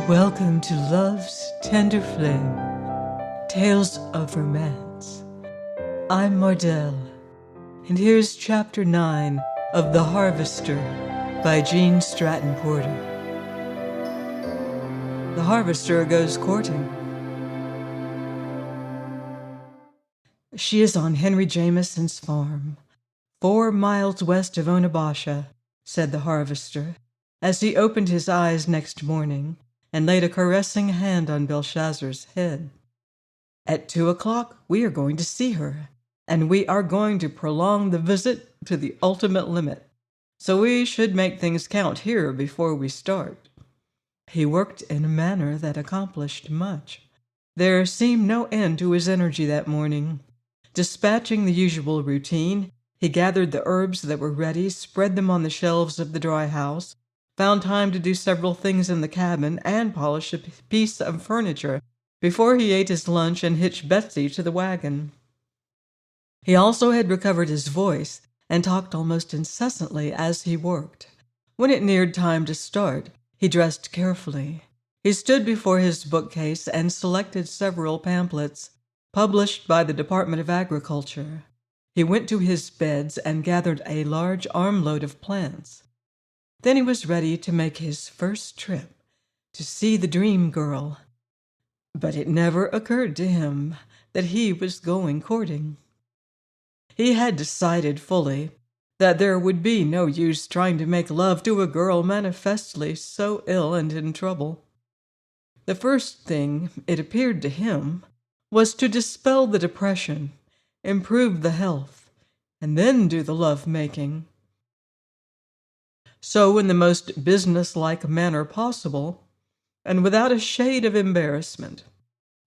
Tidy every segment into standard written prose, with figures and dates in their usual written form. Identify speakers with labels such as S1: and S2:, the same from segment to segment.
S1: Welcome to Love's Tender Flame, Tales of Romance. I'm Mardell, and here's Chapter 9 of The Harvester by Gene Stratton Porter. The Harvester goes courting. She is on Henry Jameson's farm, 4 miles west of Onabasha, said the Harvester, as he opened his eyes next morning and laid a caressing hand on Belshazzar's head. At 2 o'clock, we are going to see her, and we are going to prolong the visit to the ultimate limit. So we should make things count here before we start. He worked in a manner that accomplished much. There seemed no end to his energy that morning. Dispatching the usual routine, he gathered the herbs that were ready, spread them on the shelves of the dry house, found time to do several things in the cabin, and polish a piece of furniture before he ate his lunch and hitched Betsy to the wagon. He also had recovered his voice and talked almost incessantly as he worked. When it neared time to start, he dressed carefully. He stood before his bookcase and selected several pamphlets published by the Department of Agriculture. He went to his beds and gathered a large armload of plants. Then he was ready to make his first trip to see the dream girl. But it never occurred to him that he was going courting. He had decided fully that there would be no use trying to make love to a girl manifestly so ill and in trouble. The first thing, it appeared to him, was to dispel the depression, improve the health, and then do the love-making. So, in the most business-like manner possible, and without a shade of embarrassment,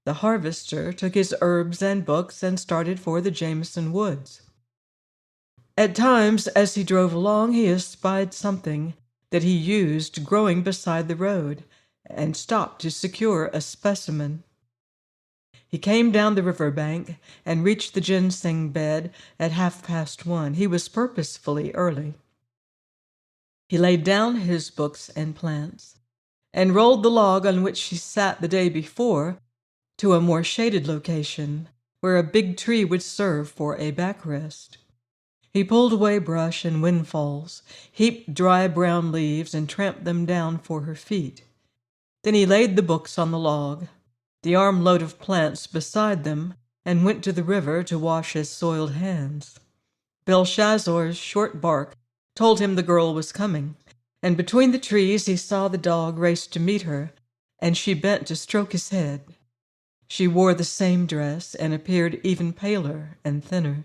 S1: the Harvester took his herbs and books and started for the Jameson woods. At times, as he drove along, he espied something that he used growing beside the road, and stopped to secure a specimen. He came down the river bank and reached the ginseng bed at 1:30. He was purposefully early. He laid down his books and plants, and rolled the log on which he sat the day before to a more shaded location where a big tree would serve for a backrest. He pulled away brush and windfalls, heaped dry brown leaves, and tramped them down for her feet. Then he laid the books on the log, the armload of plants beside them, and went to the river to wash his soiled hands. Belshazzar's short bark told him the girl was coming, and between the trees he saw the dog race to meet her, and she bent to stroke his head. She wore the same dress and appeared even paler and thinner.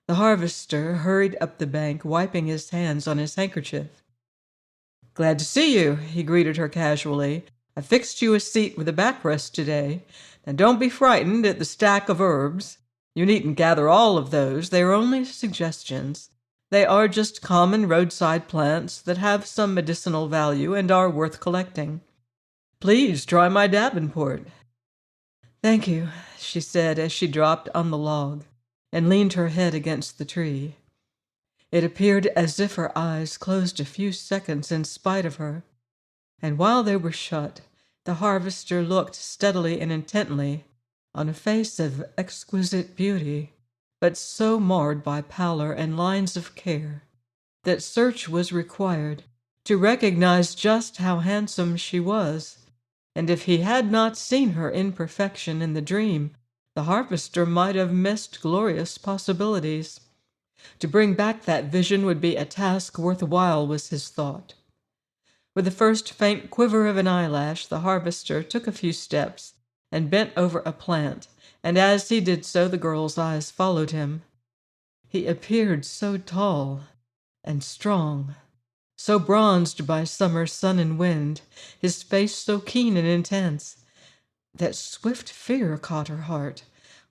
S1: The Harvester hurried up the bank, wiping his hands on his handkerchief. "Glad to see you," he greeted her casually. "I fixed you a seat with a backrest today. Now don't be frightened at the stack of herbs. You needn't gather all of those. They are only suggestions. They are just common roadside plants that have some medicinal value and are worth collecting. Please try my Davenport." "Thank you," she said as she dropped on the log and leaned her head against the tree. It appeared as if her eyes closed a few seconds in spite of her, and while they were shut, the Harvester looked steadily and intently on a face of exquisite beauty, but so marred by pallor and lines of care that search was required to recognize just how handsome she was, and if he had not seen her imperfection in the dream, the Harvester might have missed glorious possibilities. To bring back that vision would be a task worth while, was his thought. With the first faint quiver of an eyelash, the Harvester took a few steps and bent over a plant, and as he did so, the girl's eyes followed him. He appeared so tall and strong, so bronzed by summer sun and wind, his face so keen and intense, that swift fear caught her heart.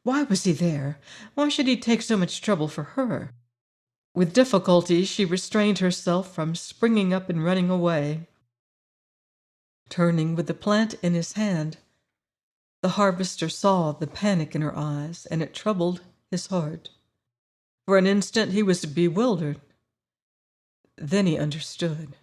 S1: Why was he there? Why should he take so much trouble for her? With difficulty, she restrained herself from springing up and running away. Turning with the plant in his hand, the Harvester saw the panic in her eyes, and it troubled his heart. For an instant he was bewildered. Then he understood.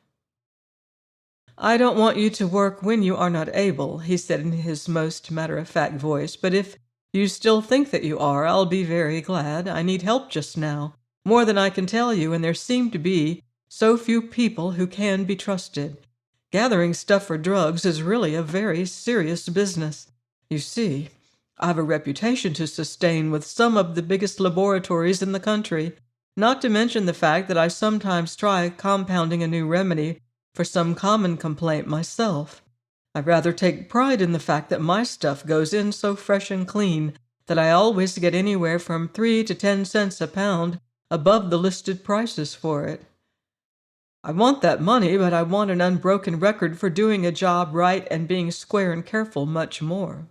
S1: I don't want you to work when you are not able, he said in his most matter-of-fact voice, but if you still think that you are, I'll be very glad. I need help just now, more than I can tell you, and there seem to be so few people who can be trusted. Gathering stuff for drugs is really a very serious business. You see, I've a reputation to sustain with some of the biggest laboratories in the country, not to mention the fact that I sometimes try compounding a new remedy for some common complaint myself. I rather take pride in the fact that my stuff goes in so fresh and clean that I always get anywhere from 3 to 10 cents a pound above the listed prices for it. I want that money, but I want an unbroken record for doing a job right and being square and careful much more.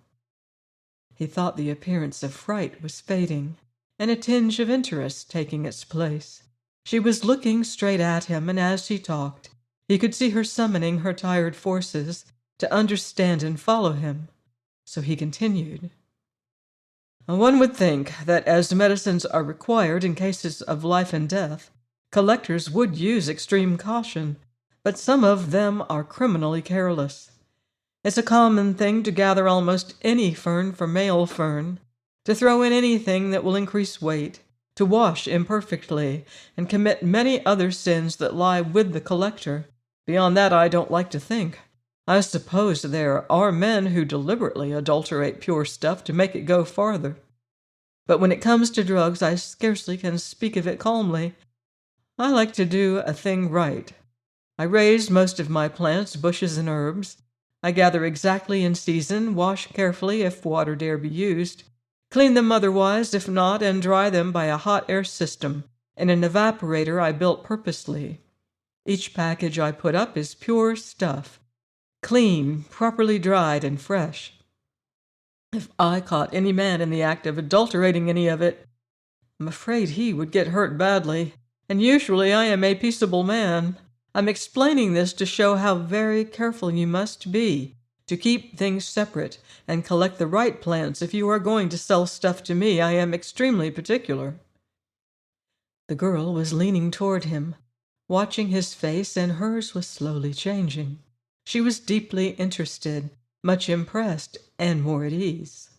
S1: He thought the appearance of fright was fading, and a tinge of interest taking its place. She was looking straight at him, and as he talked, he could see her summoning her tired forces to understand and follow him. So he continued. One would think that as medicines are required in cases of life and death, collectors would use extreme caution, but some of them are criminally careless. It's a common thing to gather almost any fern for male fern, to throw in anything that will increase weight, to wash imperfectly, and commit many other sins that lie with the collector. Beyond that, I don't like to think. I suppose there are men who deliberately adulterate pure stuff to make it go farther. But when it comes to drugs, I scarcely can speak of it calmly. I like to do a thing right. I raise most of my plants, bushes, and herbs. I gather exactly in season, wash carefully if water dare be used, clean them otherwise if not, and dry them by a hot air system in an evaporator I built purposely. Each package I put up is pure stuff, clean, properly dried, and fresh. If I caught any man in the act of adulterating any of it, I'm afraid he would get hurt badly, and usually I am a peaceable man. I'm explaining this to show how very careful you must be to keep things separate and collect the right plants if you are going to sell stuff to me. I am extremely particular. The girl was leaning toward him, watching his face, and hers was slowly changing. She was deeply interested, much impressed, and more at ease.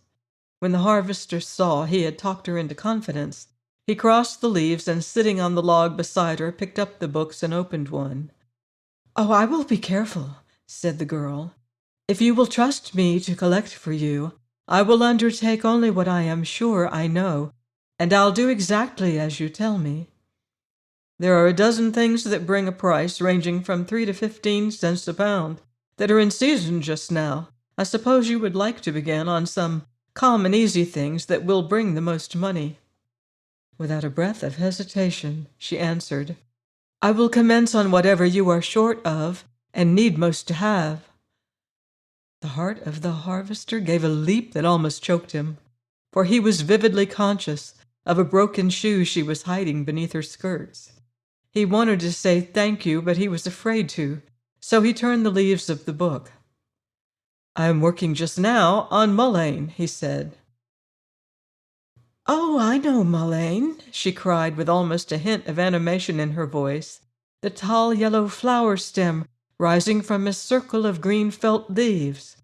S1: When the harvester saw he had talked her into confidence, he crossed the leaves and, sitting on the log beside her, picked up the books and opened one. "Oh, I will be careful," said the girl. "If you will trust me to collect for you, I will undertake only what I am sure I know, and I'll do exactly as you tell me. There are a dozen things that bring a price ranging from 3 to 15 cents a pound that are in season just now. I suppose you would like to begin on some common easy things that will bring the most money." Without a breath of hesitation, she answered, "I will commence on whatever you are short of and need most to have." The heart of the harvester gave a leap that almost choked him, for he was vividly conscious of a broken shoe she was hiding beneath her skirts. He wanted to say thank you, but he was afraid to, so he turned the leaves of the book. "I am working just now on mullein," he said. "Oh, I know mullein," she cried with almost a hint of animation in her voice, "the tall yellow flower stem rising from a circle of green felt leaves."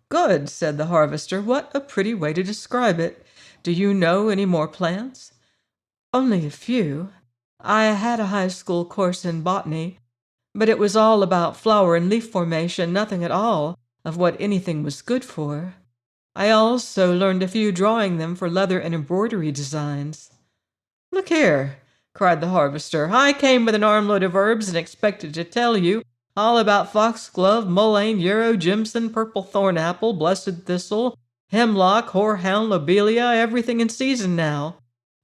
S1: "Good," said the harvester. "What a pretty way to describe it. Do you know any more plants?" "Only a few. I had a high school course in botany, but it was all about flower and leaf formation, nothing at all of what anything was good for. I also learned a few drawing them for leather and embroidery designs." "Look here," cried the harvester. "I came with an armload of herbs and expected to tell you all about foxglove, mullein, yarrow, jimson, purple thornapple, blessed thistle, hemlock, horehound, lobelia, everything in season now.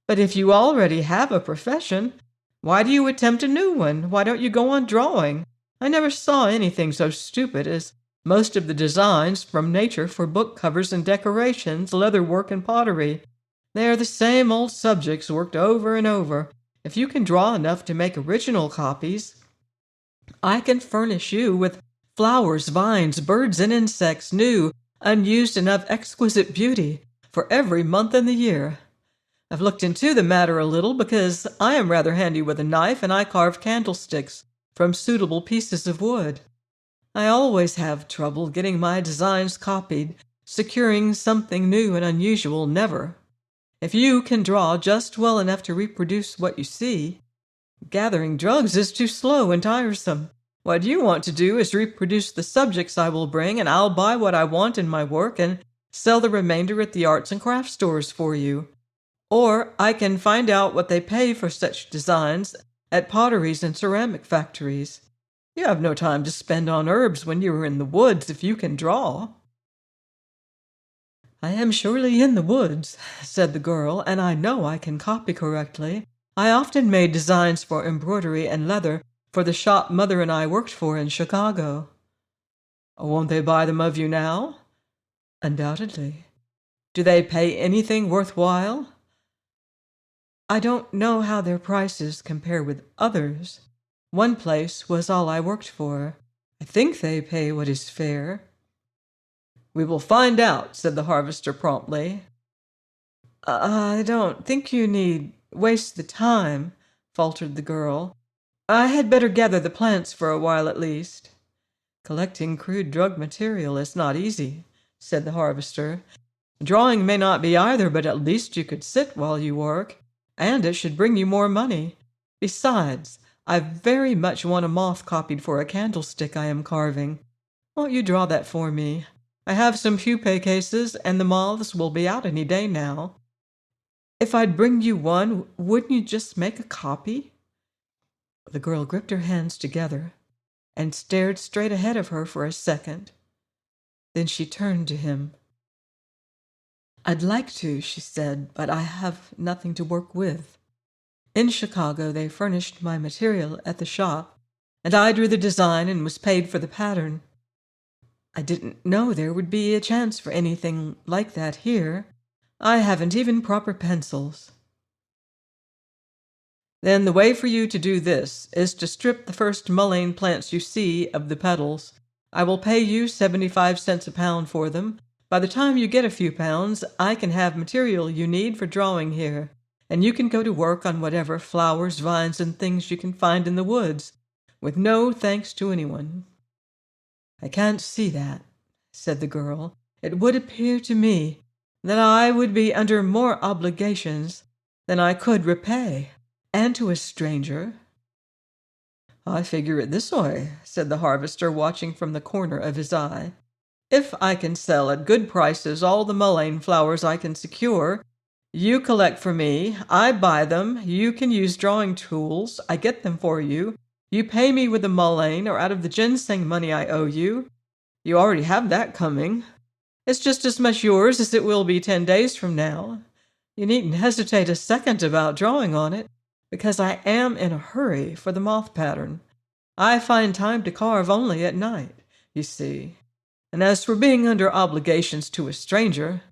S1: But if you already have a profession, why do you attempt a new one? Why don't you go on drawing? I never saw anything so stupid as most of the designs from nature for book covers and decorations, leather work and pottery. They are the same old subjects worked over and over. If you can draw enough to make original copies, I can furnish you with flowers, vines, birds, and insects, new, unused, and of exquisite beauty, for every month in the year. I've looked into the matter a little because I am rather handy with a knife, and I carve candlesticks from suitable pieces of wood. I always have trouble getting my designs copied. Securing something new and unusual, never. If you can draw just well enough to reproduce what you see, gathering drugs is too slow and tiresome. What you want to do is reproduce the subjects I will bring, and I'll buy what I want in my work and sell the remainder at the arts and crafts stores for you. Or I can find out what they pay for such designs at potteries and ceramic factories. You have no time to spend on herbs when you are in the woods if you can draw." "I am surely in the woods," said the girl, "and I know I can copy correctly. I often made designs for embroidery and leather for the shop Mother and I worked for in Chicago." "Won't they buy them of you now?" "Undoubtedly." "Do they pay anything worthwhile?" "I don't know how their prices compare with others. One place was all I worked for. I think they pay what is fair." "We will find out," said the harvester promptly. "I don't think you need waste the time," faltered the girl. "I had better gather the plants for a while at least." "Collecting crude drug material is not easy," said the harvester. "Drawing may not be either, but at least you could sit while you work, and it should bring you more money. Besides, I very much want a moth copied for a candlestick I am carving. Won't you draw that for me? I have some pupae cases, and the moths will be out any day now. If I'd bring you one, wouldn't you just make a copy?" The girl gripped her hands together and stared straight ahead of her for a second. Then she turned to him. "I'd like to," she said, "but I have nothing to work with. In Chicago, they furnished my material at the shop, and I drew the design and was paid for the pattern. I didn't know there would be a chance for anything like that here. I haven't even proper pencils." "Then the way for you to do this is to strip the first mullein plants you see of the petals. I will pay you 75 cents a pound for them. By the time you get a few pounds, I can have material you need for drawing here, and you can go to work on whatever flowers, vines, and things you can find in the woods, with no thanks to anyone." "I can't see that," said the girl. "It would appear to me that I would be under more obligations than I could repay, and to a stranger." "I figure it this way," said the harvester, watching from the corner of his eye. "If I can sell at good prices all the mullein flowers I can secure, you collect for me, I buy them, you can use drawing tools, I get them for you, you pay me with the mullein or out of the ginseng money I owe you. You already have that coming. It's just as much yours as it will be 10 days from now. You needn't hesitate a second about drawing on it, because I am in a hurry for the moth pattern. I find time to carve only at night, you see. And as for being under obligations to a stranger,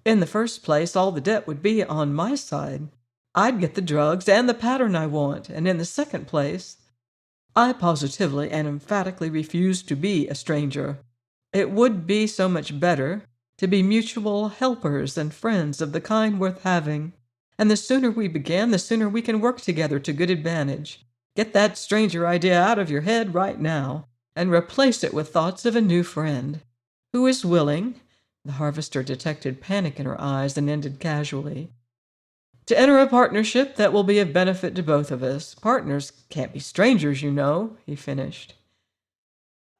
S1: in the first place, all the debt would be on my side. I'd get the drugs and the pattern I want, and in the second place, I positively and emphatically refuse to be a stranger. It would be so much better to be mutual helpers and friends of the kind worth having, and the sooner we begin, the sooner we can work together to good advantage. Get that stranger idea out of your head right now, and replace it with thoughts of a new friend, who is willing—" the harvester detected panic in her eyes and ended casually— "to enter a partnership that will be of benefit to both of us. Partners can't be strangers, you know," he finished.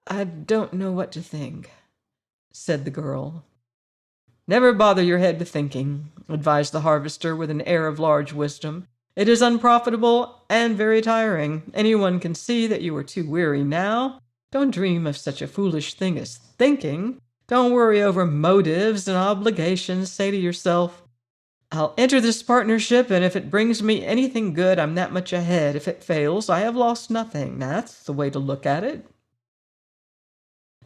S1: "I don't know what to think," said the girl. "Never bother your head with thinking," advised the harvester with an air of large wisdom. "It is unprofitable and very tiring. Anyone can see that you are too weary now. Don't dream of such a foolish thing as thinking. Don't worry over motives and obligations. Say to yourself, 'I'll enter this partnership, and if it brings me anything good, I'm that much ahead. If it fails, I have lost nothing.' That's the way to look at it."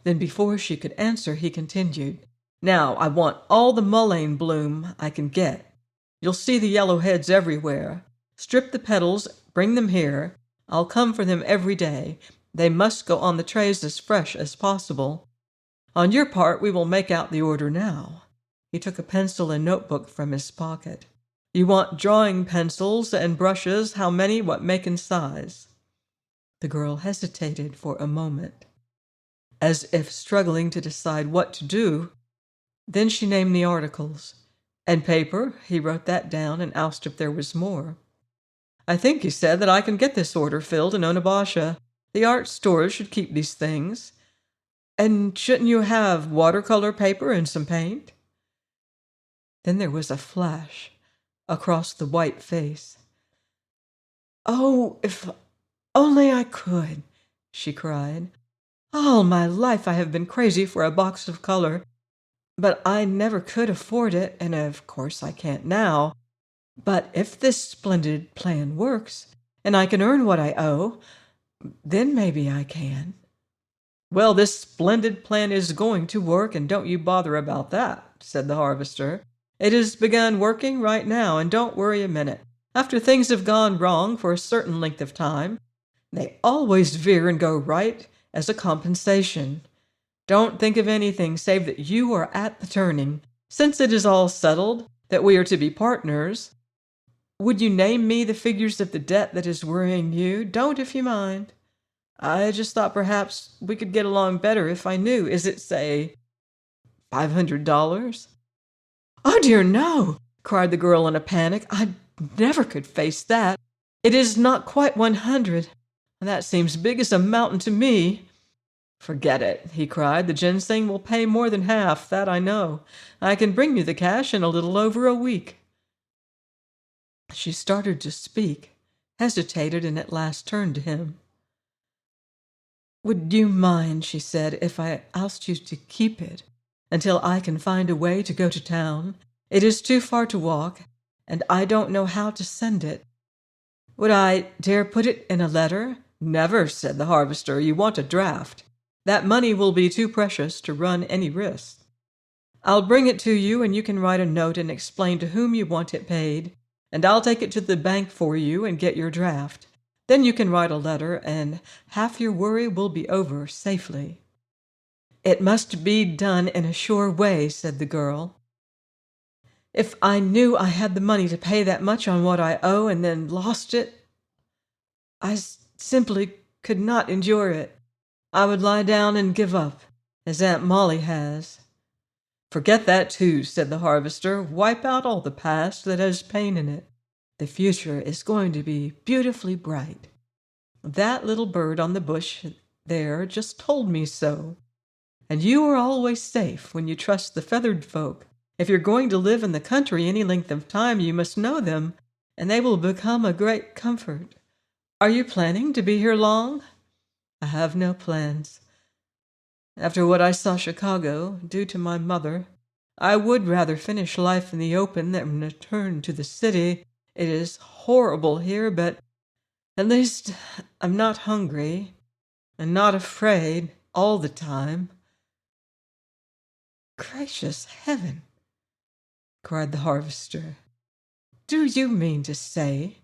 S1: Then before she could answer, he continued, "Now I want all the mullein bloom I can get. You'll see the yellow heads everywhere. Strip the petals, bring them here. I'll come for them every day. They must go on the trays as fresh as possible. On your part, we will make out the order now." He took a pencil and notebook from his pocket. "You want drawing pencils and brushes. How many, what make and size?" The girl hesitated for a moment. as if struggling to decide what to do. Then she named the articles. And paper, he wrote that down and asked if there was more. I think, he said, that I can get this order filled in Onabasha. The art stores should keep these things. And shouldn't you have watercolor paper and some paint? Then there was a flash across the white face. Oh, if only I could, she cried. All my life I have been crazy for a box of color, but I never could afford it, and of course I can't now. But if this splendid plan works, and I can earn what I owe, then maybe I can. Well, this splendid plan is going to work, and don't you bother about that, said the harvester. It has begun working right now, and don't worry a minute. After things have gone wrong for a certain length of time, they always veer and go right as a compensation. Don't think of anything save that you are at the turning. Since it is all settled that we are to be partners, would you name me the figures of the debt that is worrying you? Don't, if you mind. I just thought perhaps we could get along better if I knew. Is it, say, $500? Oh, dear, no, cried the girl in a panic. I never could face that. It is not quite 100. That seems big as a mountain to me. Forget it, he cried. The ginseng will pay more than half, that I know. I can bring you the cash in a little over a week. She started to speak, hesitated, and at last turned to him. Would you mind, she said, if I asked you to keep it until I can find a way to go to town? It is too far to walk, and I don't know how to send it. Would I dare put it in a letter? Never, said the harvester. You want a draft. That money will be too precious to run any risk. I'll bring it to you, and you can write a note and explain to whom you want it paid, and I'll take it to the bank for you and get your draft. Then you can write a letter, and half your worry will be over safely. It must be done in a sure way, said the girl. If I knew I had the money to pay that much on what I owe and then lost it, I simply could not endure it. I would lie down and give up, as Aunt Molly has. Forget that, too, said the harvester. Wipe out all the past that has pain in it. The future is going to be beautifully bright. That little bird on the bush there just told me so. And you are always safe when you trust the feathered folk. If you're going to live in the country any length of time, you must know them, and they will become a great comfort. Are you planning to be here long? I have no plans. After what I saw Chicago, due to my mother, I would rather finish life in the open than return to the city. It is horrible here, but at least I'm not hungry and not afraid all the time. Gracious heaven, cried the harvester. Do you mean to say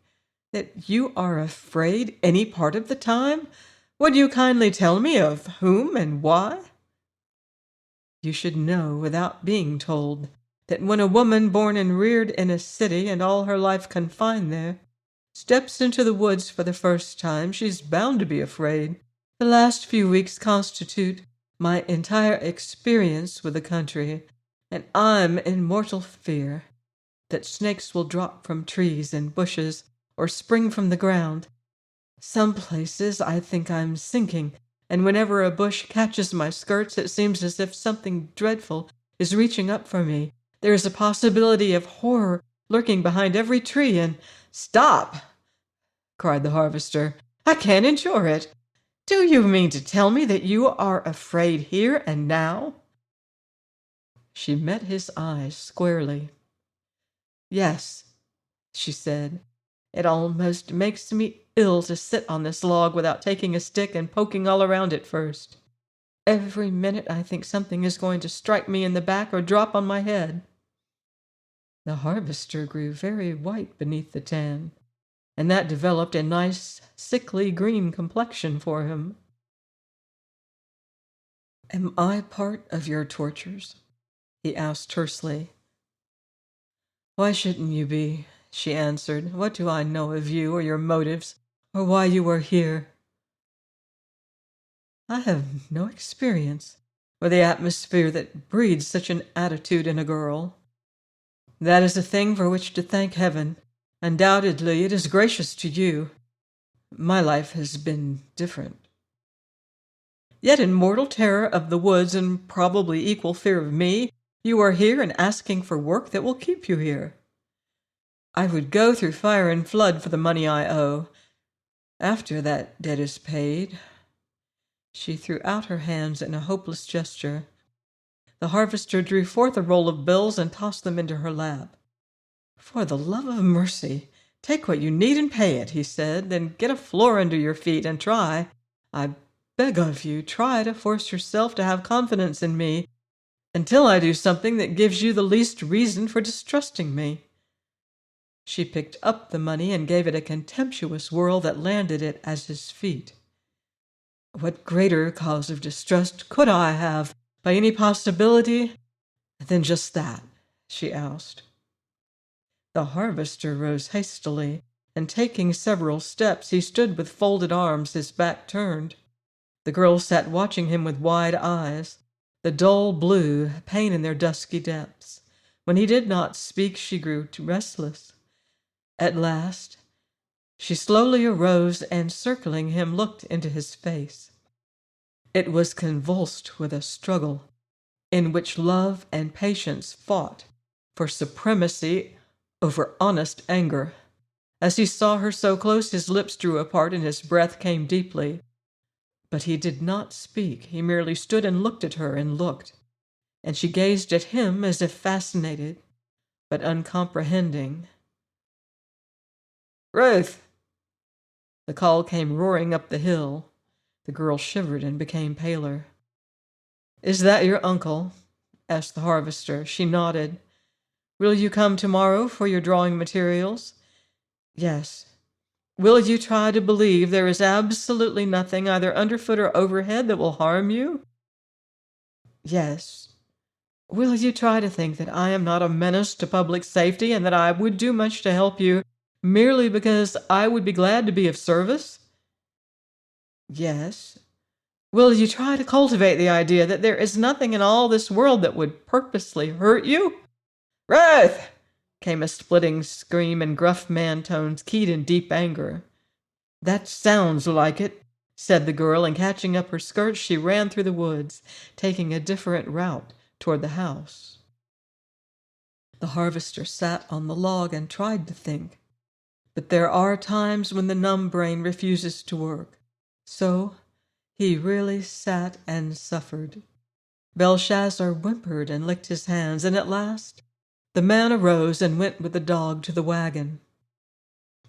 S1: that you are afraid any part of the time? Would you kindly tell me of whom and why? You should know, without being told, that when a woman born and reared in a city and all her life confined there steps into the woods for the first time, she's bound to be afraid. The last few weeks constitute my entire experience with the country, and I'm in mortal fear that snakes will drop from trees and bushes or spring from the ground. Some places I think I'm sinking, and whenever a bush catches my skirts, it seems as if something dreadful is reaching up for me. There is a possibility of horror lurking behind every tree, and— Stop! Cried the harvester. I can't endure it. Do you mean to tell me that you are afraid here and now? She met his eyes squarely. Yes, she said. It almost makes me ill to sit on this log without taking a stick and poking all around it first. Every minute I think something is going to strike me in the back or drop on my head. The harvester grew very white beneath the tan, and that developed a nice, sickly green complexion for him. Am I part of your tortures? He asked tersely. Why shouldn't you be? She answered. What do I know of you or your motives, or why you are here? I have no experience with the atmosphere that breeds such an attitude in a girl. That is a thing for which to thank heaven. Undoubtedly, it is gracious to you. My life has been different. Yet in mortal terror of the woods and probably equal fear of me, you are here and asking for work that will keep you here. I would go through fire and flood for the money I owe. After that debt is paid. She threw out her hands in a hopeless gesture. The harvester drew forth a roll of bills and tossed them into her lap. For the love of mercy, take what you need and pay it, he said. Then get a floor under your feet and try, I beg of you, try to force yourself to have confidence in me until I do something that gives you the least reason for distrusting me. She picked up the money and gave it a contemptuous whirl that landed it at his feet. What greater cause of distrust could I have, by any possibility, than just that? She asked. The harvester rose hastily, and taking several steps, he stood with folded arms, his back turned. The girl sat watching him with wide eyes, the dull blue pain in their dusky depths. When he did not speak, she grew restless. At last, she slowly arose and, circling him, looked into his face. It was convulsed with a struggle in which love and patience fought for supremacy over honest anger. As he saw her so close, his lips drew apart and his breath came deeply. But he did not speak. He merely stood and looked at her and looked, and she gazed at him as if fascinated, but uncomprehending. "Ruth!" The call came roaring up the hill. The girl shivered and became paler. "Is that your uncle?" asked the harvester. She nodded. "Will you come tomorrow for your drawing materials?" "Yes." "Will you try to believe there is absolutely nothing either underfoot or overhead that will harm you?" "Yes." "Will you try to think that I am not a menace to public safety and that I would do much to help you merely because I would be glad to be of service?" "Yes." "Will you try to cultivate the idea that there is nothing in all this world that would purposely hurt you?" "Ruth!" came a splitting scream in gruff man tones, keyed in deep anger. "That sounds like it," said the girl, and catching up her skirts, she ran through the woods, taking a different route toward the house. The harvester sat on the log and tried to think. But there are times when the numb brain refuses to work. So he really sat and suffered. Belshazzar whimpered and licked his hands, and at last the man arose and went with the dog to the wagon.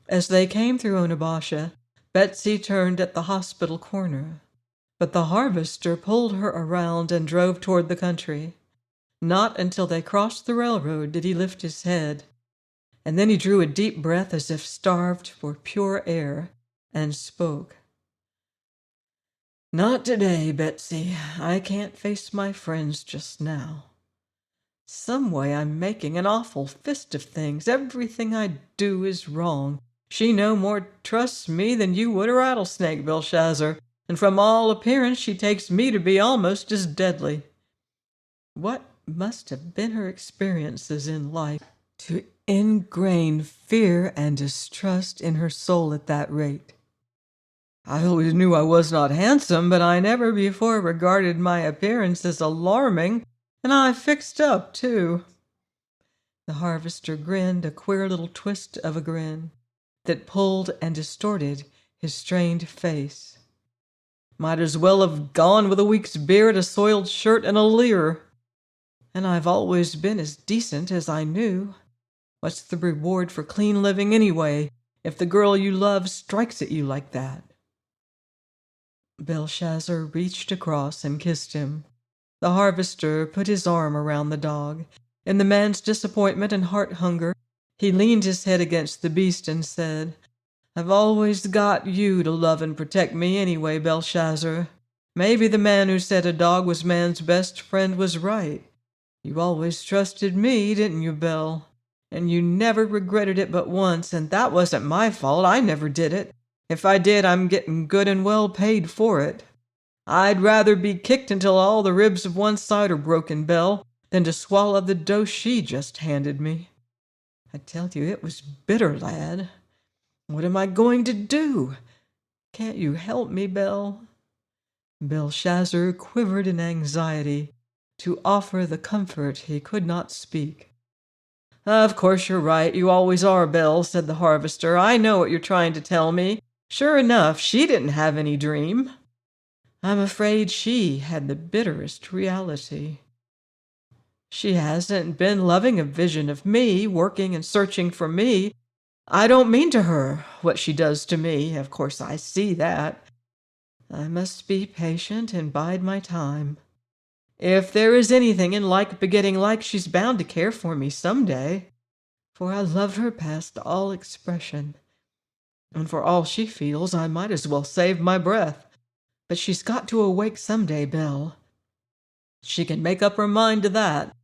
S1: As they came through Onabasha, Betsy turned at the hospital corner, but the harvester pulled her around and drove toward the country. Not until they crossed the railroad did he lift his head, and then he drew a deep breath as if starved for pure air, and spoke. "Not today, Betsy. I can't face my friends just now. Some way I'm making an awful fist of things. Everything I do is wrong. She no more trusts me than you would a rattlesnake, Belshazzar, and from all appearance she takes me to be almost as deadly." What must have been her experiences in life to ingrain fear and distrust in her soul at that rate? "I always knew I was not handsome, but I never before regarded my appearance as alarming, and I fixed up, too." The harvester grinned, a queer little twist of a grin that pulled and distorted his strained face. "Might as well have gone with a week's beard, a soiled shirt, and a leer. And I've always been as decent as I knew. What's the reward for clean living anyway, if the girl you love strikes at you like that?" Belshazzar reached across and kissed him. The harvester put his arm around the dog. In the man's disappointment and heart hunger, he leaned his head against the beast and said, "I've always got you to love and protect me anyway, Belshazzar. Maybe the man who said a dog was man's best friend was right. You always trusted me, didn't you, Belle? And you never regretted it but once, and that wasn't my fault. I never did it. If I did, I'm getting good and well paid for it." I'd rather be kicked until all the ribs of one side are broken, Belle, than to swallow the dose she just handed me. I tell you, it was bitter, lad. What am I going to do? Can't you help me, Belle?" Belshazzar quivered in anxiety to offer the comfort he could not speak. "Of course you're right. You always are, Belle," said the harvester. "I know what you're trying to tell me. Sure enough, she didn't have any dream. I'm afraid she had the bitterest reality. She hasn't been loving a vision of me, working and searching for me. I don't mean to her what she does to me. Of course, I see that. I must be patient and bide my time. If there is anything in like begetting like, she's bound to care for me some day, for I love her past all expression. And for all she feels, I might as well save my breath. But she's got to awake some day, Belle. She can make up her mind to that.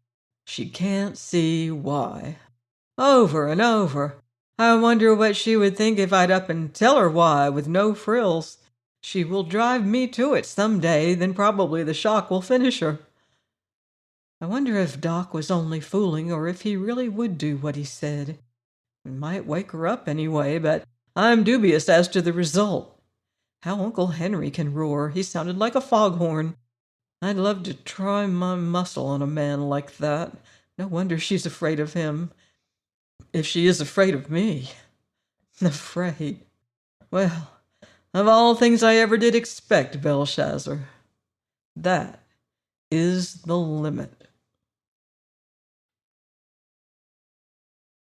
S1: She can't see why. Over and over. I wonder what she would think if I'd up and tell her why, with no frills. She will drive me to it some day, then probably the shock will finish her. I wonder if Doc was only fooling, or if he really would do what he said. It might wake her up anyway, but I'm dubious as to the result. How Uncle Henry can roar. He sounded like a foghorn. I'd love to try my muscle on a man like that. No wonder she's afraid of him. If she is afraid of me. Afraid. Well, of all things I ever did expect, Belshazzar, that is the limit.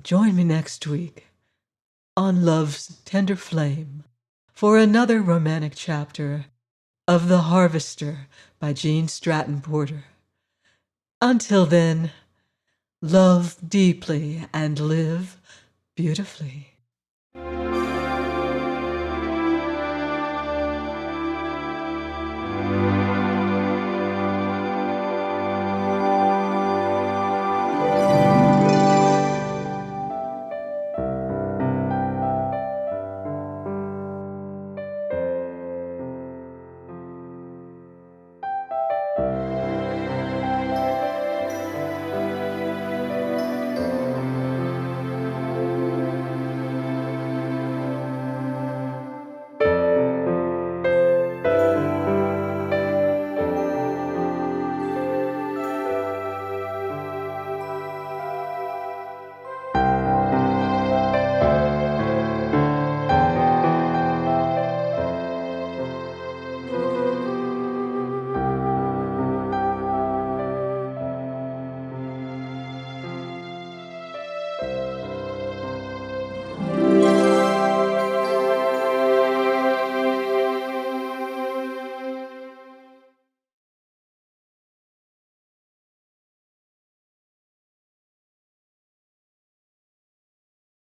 S1: Join me next week on Love's Tender Flame for another romantic chapter of The Harvester by Gene Stratton Porter. Until then, love deeply and live beautifully.